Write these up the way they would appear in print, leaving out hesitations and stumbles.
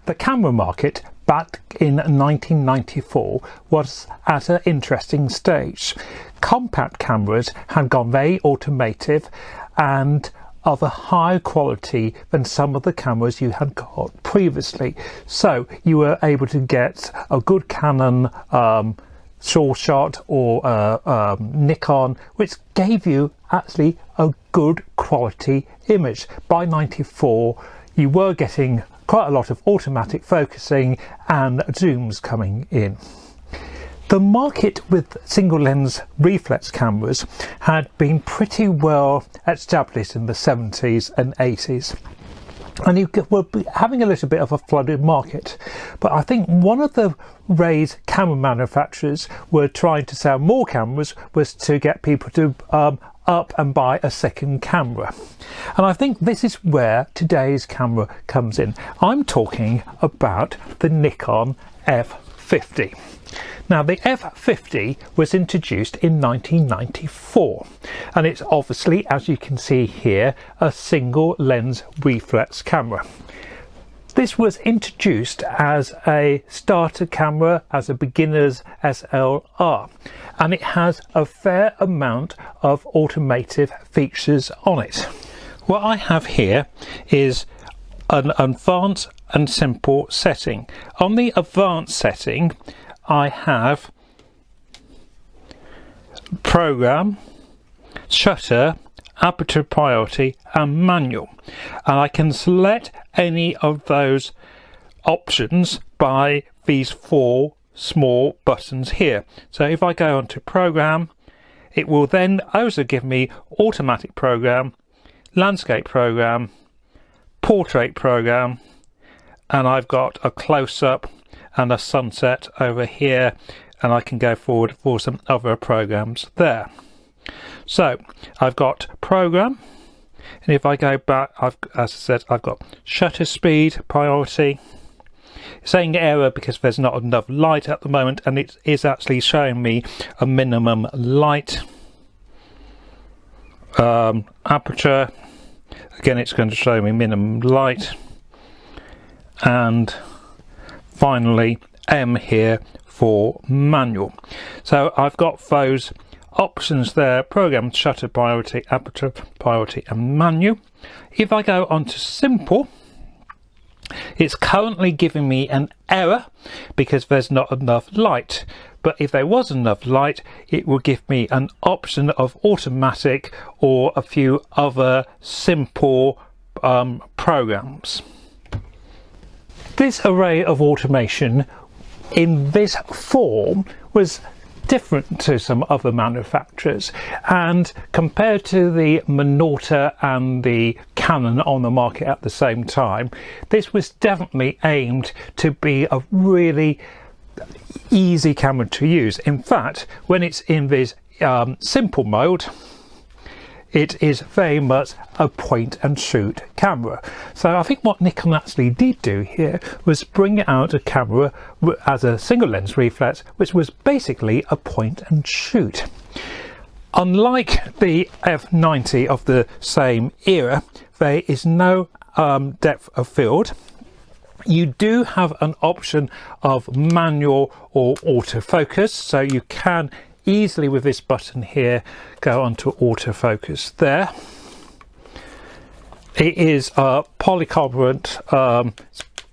the camera market back in 1994 was at an interesting stage. Compact cameras had gone very automotive and of a higher quality than some of the cameras you had got previously. So you were able to get a good Canon sure shot or Nikon, which gave you actually a good quality image. By 94 you were getting quite a lot of automatic focusing and zooms coming in. The market with single lens reflex cameras had been pretty well established in the 70s and 80s. And you were having a little bit of a flooded market. But I think one of the ways camera manufacturers were trying to sell more cameras was to get people to up and buy a second camera. And I think this is where today's camera comes in. I'm talking about the Nikon F50. Now the F50 was introduced in 1994 and it's obviously, as you can see here, a single lens reflex camera. This was introduced as a starter camera, as a beginner's SLR, and it has a fair amount of automotive features on it. What I have here is an advanced and simple setting. On the advanced setting I have program, shutter, aperture priority and manual, and I can select any of those options by these four small buttons here. So if I go onto program, it will then also give me automatic program, landscape program, portrait program, and I've got a close-up and a sunset over here, and I can go forward for some other programs there. So I've got program, and if I go back, as I said, I've got shutter speed priority. It's saying error because there's not enough light at the moment, and it is actually showing me a minimum light. Aperture, again it's going to show me minimum light, and finally M here for manual. So I've got those options there: program, shutter priority, aperture priority and manual. If I go on to simple, it's currently giving me an error because there's not enough light, but if there was enough light it will give me an option of automatic or a few other simple programs. This array of automation in this form was different to some other manufacturers, and compared to the Minolta and the Canon on the market at the same time, this was definitely aimed to be a really easy camera to use. In fact, when it's in this simple mode, it is very much a point and shoot camera. So I think what Nikon actually did do here was bring out a camera as a single lens reflex, which was basically a point and shoot. Unlike the F90 of the same era, there is no depth of field. You do have an option of manual or autofocus, so you can easily with this button here go onto autofocus there. It is a polycarbonate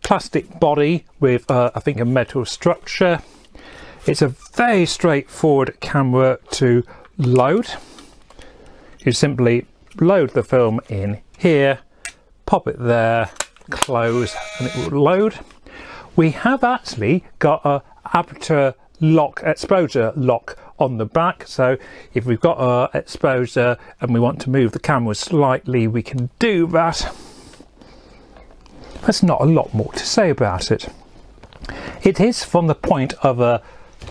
plastic body with I think a metal structure. It's a very straightforward camera to load. You simply load the film in here, pop it there, close, and it will load. We have actually got a aperture lock, exposure lock on the back, so if we've got our exposure and we want to move the camera slightly, we can do that. There's not a lot more to say about it. It is from the point of a,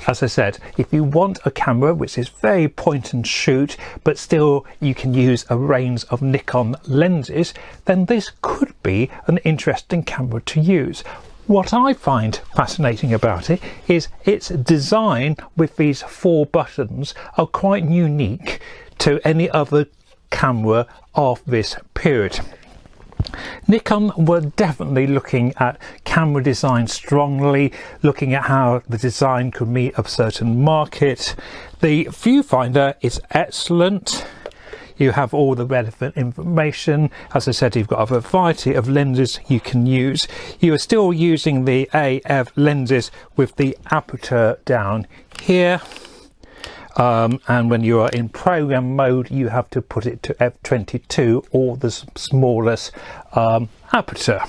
as I said, if you want a camera which is very point and shoot but still you can use a range of Nikon lenses, then this could be an interesting camera to use. What I find fascinating about it is its design with these four buttons are quite unique to any other camera of this period. Nikon were definitely looking at camera design strongly, looking at how the design could meet a certain market. The viewfinder is excellent. You have all the relevant information. As I said, you've got a variety of lenses you can use. You are still using the AF lenses with the aperture down here. And when you are in program mode, you have to put it to f22 or the smallest aperture.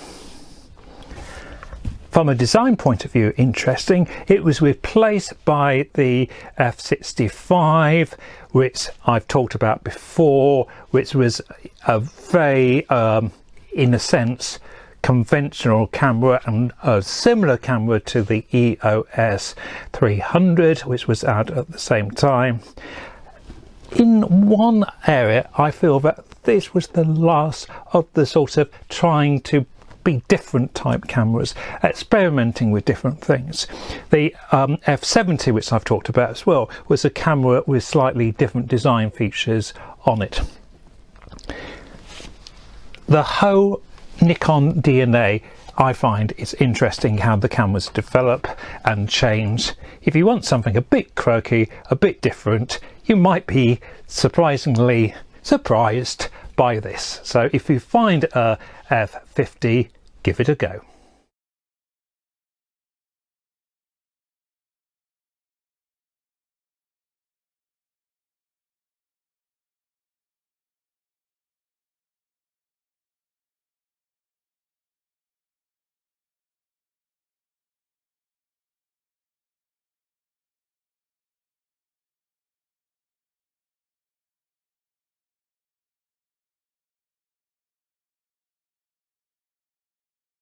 From a design point of view, interesting, it was replaced by the F65, which I've talked about before, which was a very, in a sense, conventional camera and a similar camera to the EOS 300, which was out at the same time. In one area, I feel that this was the last of the sort of trying to be different type cameras, experimenting with different things. The F70, which I've talked about as well, was a camera with slightly different design features on it. The whole Nikon DNA, I find it's interesting how the cameras develop and change. If you want something a bit quirky, a bit different, you might be surprisingly surprised by this. So if you find a F50, give it a go.